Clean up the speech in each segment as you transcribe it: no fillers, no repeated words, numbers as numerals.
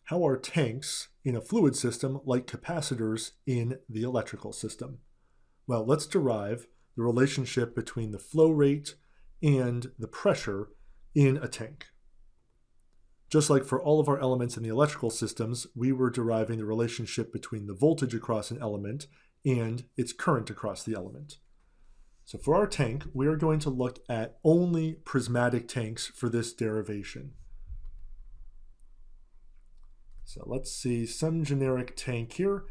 how are tanks in a fluid system like capacitors in the electrical system? Well, let's derive the relationship between the flow rate and the pressure in a tank. Just like for all of our elements in the electrical systems, we were deriving the relationship between the voltage across an element and its current across the element. So for our tank, we are going to look at only prismatic tanks for this derivation. So let's see some generic tank here.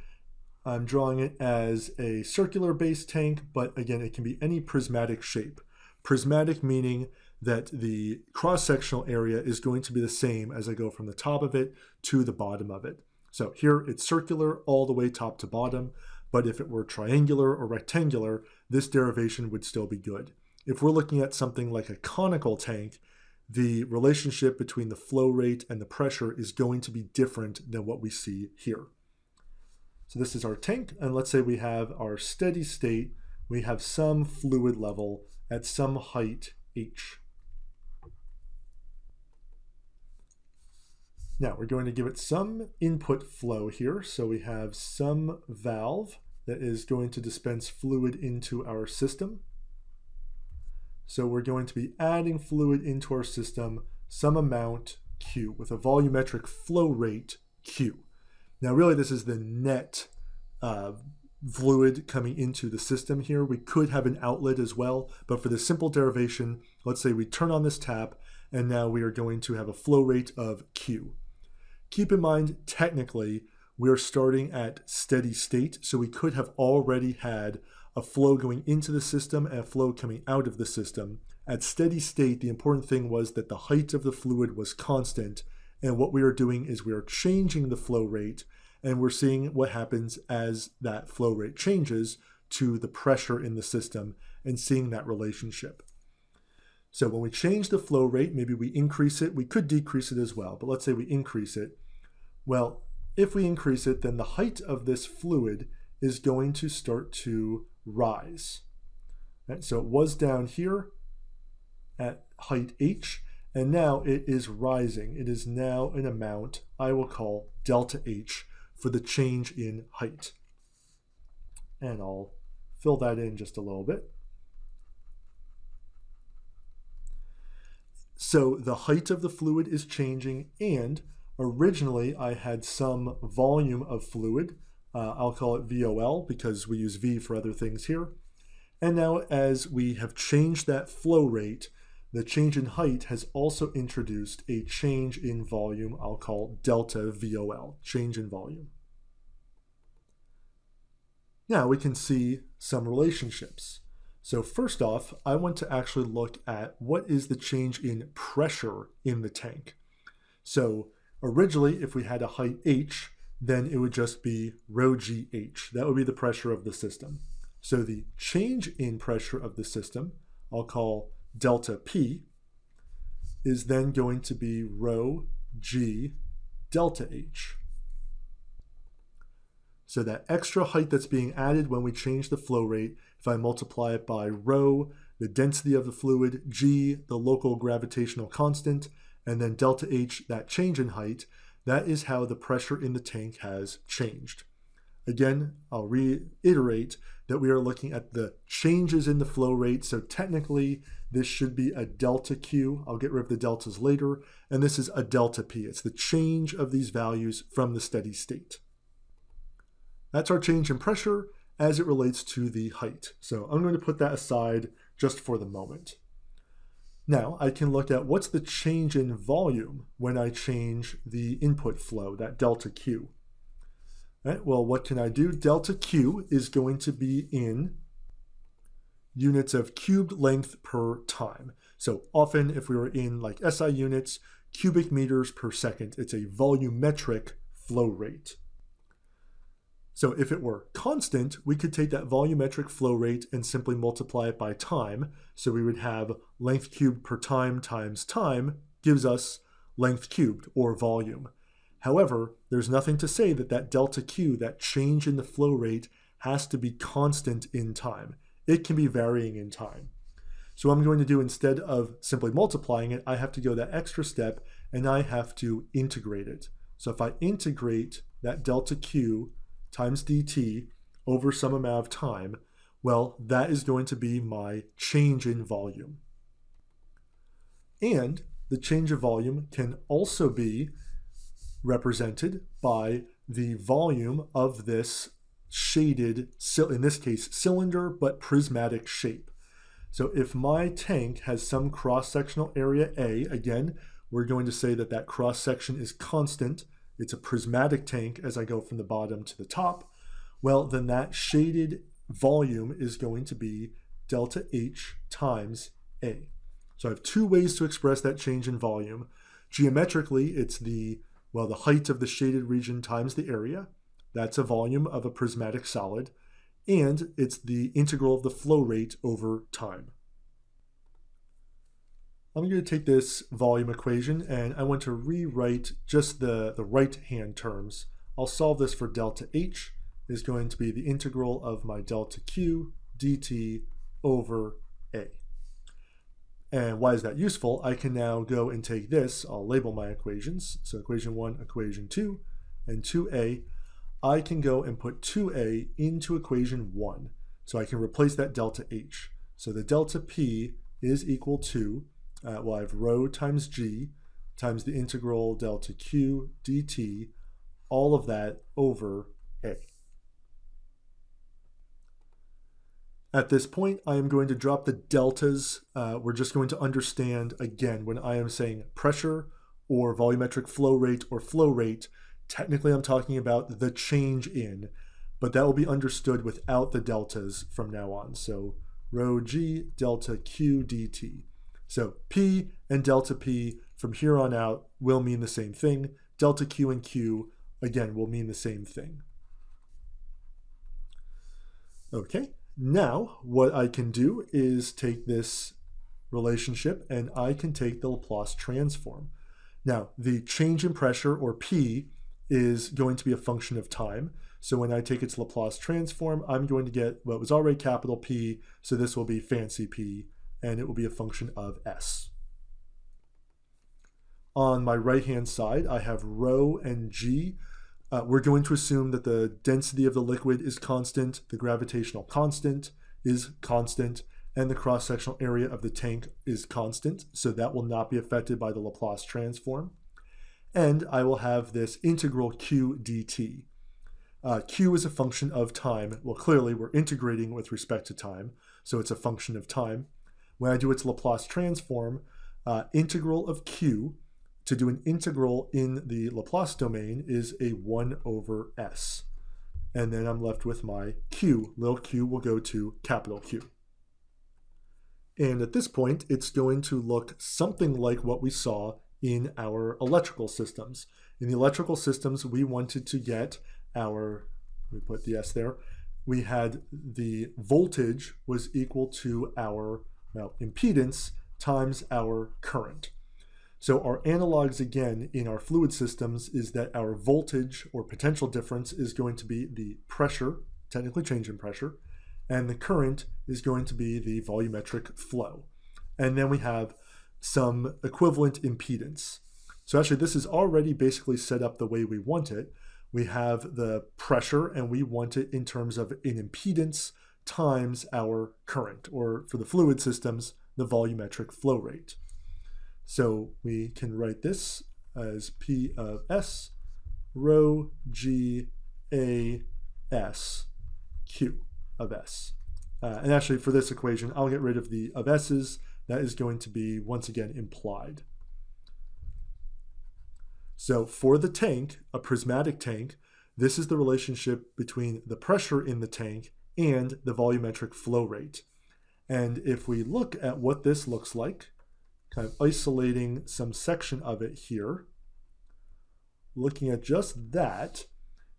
I'm drawing it as a circular base tank, but again, it can be any prismatic shape. Prismatic meaning that the cross-sectional area is going to be the same as I go from the top of it to the bottom of it. So here it's circular all the way top to bottom, but if it were triangular or rectangular, this derivation would still be good. If we're looking at something like a conical tank, the relationship between the flow rate and the pressure is going to be different than what we see here. So this is our tank, and let's say we have our steady state. We have some fluid level at some height h. Now we're going to give it some input flow here. So we have some valve that is going to dispense fluid into our system. So we're going to be adding fluid into our system, some amount Q, with a volumetric flow rate Q. Now really this is the net fluid coming into the system here. We could have an outlet as well, but for the simple derivation, let's say we turn on this tap and now we are going to have a flow rate of Q. Keep in mind, technically, we're starting at steady state, so we could have already had a flow going into the system and a flow coming out of the system. At steady state, the important thing was that the height of the fluid was constant, and what we are doing is we are changing the flow rate, and we're seeing what happens as that flow rate changes to the pressure in the system and seeing that relationship. So when we change the flow rate, maybe we increase it. We could decrease it as well, but let's say we increase it. Well, if we increase it, then the height of this fluid is going to start to rise. Right? So it was down here at height h, and now it is rising. It is now an amount I will call delta h for the change in height. And I'll fill that in just a little bit. So the height of the fluid is changing, and originally I had some volume of fluid. I'll call it VOL because we use V for other things here. And now as we have changed that flow rate, the change in height has also introduced a change in volume. I'll call delta VOL, change in volume. Now we can see some relationships. So first off, I want to actually look at what is the change in pressure in the tank. So originally, if we had a height h, then it would just be rho gh. That would be the pressure of the system. So the change in pressure of the system, I'll call delta P, is then going to be rho g delta h. So that extra height that's being added when we change the flow rate, if I multiply it by rho, the density of the fluid, g, the local gravitational constant, and then delta h, that change in height, that is how the pressure in the tank has changed. Again, I'll reiterate that we are looking at the changes in the flow rate, so technically this should be a delta Q. I'll get rid of the deltas later, and this is a delta P. It's the change of these values from the steady state. That's our change in pressure as it relates to the height. So I'm going to put that aside just for the moment. Now I can look at what's the change in volume when I change the input flow, that delta Q. Right, well, what can I do? Delta Q is going to be in units of cubed length per time. So often if we were in like SI units, cubic meters per second, it's a volumetric flow rate. So if it were constant, we could take that volumetric flow rate and simply multiply it by time. So we would have length cubed per time times time gives us length cubed, or volume. However, there's nothing to say that that delta Q, that change in the flow rate, has to be constant in time. It can be varying in time. So what I'm going to do, instead of simply multiplying it, I have to go that extra step and I have to integrate it. So if I integrate that delta Q times dt over some amount of time, well, that is going to be my change in volume. And the change of volume can also be represented by the volume of this shaded, in this case, cylinder, but prismatic shape. So if my tank has some cross-sectional area A, again, we're going to say that that cross-section is constant. It's a prismatic tank as I go from the bottom to the top. Well, then that shaded volume is going to be delta H times A. So I have two ways to express that change in volume. Geometrically, it's the height of the shaded region times the area. That's a volume of a prismatic solid. And it's the integral of the flow rate over time. I'm going to take this volume equation and I want to rewrite just the right-hand terms. I'll solve this for delta H is going to be the integral of my delta Q dt over A. And why is that useful? I can now go and take this, I'll label my equations. So equation 1, equation 2, and 2a. I can go and put 2a into equation 1. So I can replace that delta H. So the delta P is equal to, I have rho times G times the integral delta Q dt, all of that over A. At this point, I am going to drop the deltas. We're just going to understand, again, when I am saying pressure or volumetric flow rate, technically I'm talking about the change in, but that will be understood without the deltas from now on. So rho G delta Q dt. So P and delta P from here on out will mean the same thing. Delta Q and Q, again, will mean the same thing. Okay. Now, what I can do is take this relationship and I can take the Laplace transform. Now, the change in pressure, or P, is going to be a function of time. So when I take its Laplace transform, I'm going to get what was already capital P, so this will be fancy P, and it will be a function of S. On my right-hand side, I have rho and G. We're going to assume that the density of the liquid is constant, the gravitational constant is constant, and the cross-sectional area of the tank is constant, so that will not be affected by the Laplace transform. And I will have this integral Q dt. Q is a function of time. Well, clearly we're integrating with respect to time, so it's a function of time. When I do its Laplace transform, integral of Q, to do an integral in the Laplace domain, is a 1 over S. And then I'm left with my Q. Little q will go to capital Q. And at this point, it's going to look something like what we saw in our electrical systems. In the electrical systems, we wanted to get our, we put the S there, we had the voltage was equal to our impedance times our current. So our analogs, again, in our fluid systems is that our voltage or potential difference is going to be the pressure, technically change in pressure, and the current is going to be the volumetric flow. And then we have some equivalent impedance. So actually this is already basically set up the way we want it. We have the pressure and we want it in terms of an impedance times our current, or for the fluid systems, the volumetric flow rate. So we can write this as P of S, rho G A S Q of S. And actually for this equation, I'll get rid of the of S's. That is going to be, once again, implied. So for the tank, a prismatic tank, this is the relationship between the pressure in the tank and the volumetric flow rate. And if we look at what this looks like, kind of isolating some section of it here, looking at just that,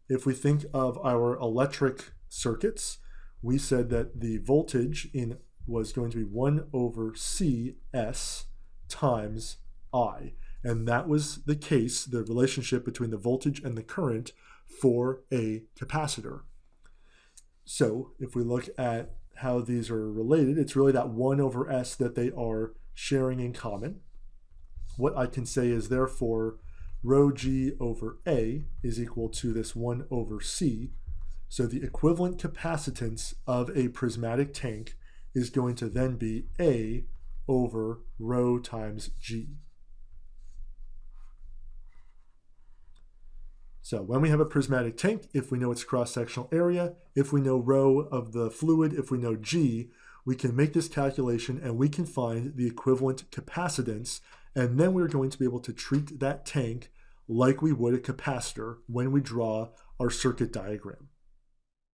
if we think of our electric circuits, we said that the voltage in was going to be 1 over CS times I. And that was the case, the relationship between the voltage and the current for a capacitor. So if we look at how these are related, it's really that 1 over S that they are sharing in common. What I can say is therefore rho g over A is equal to this 1 over C. So the equivalent capacitance of a prismatic tank is going to then be A over rho times G. So when we have a prismatic tank, if we know its cross-sectional area, if we know rho of the fluid, if we know G, we can make this calculation and we can find the equivalent capacitance, and then we're going to be able to treat that tank like we would a capacitor when we draw our circuit diagram.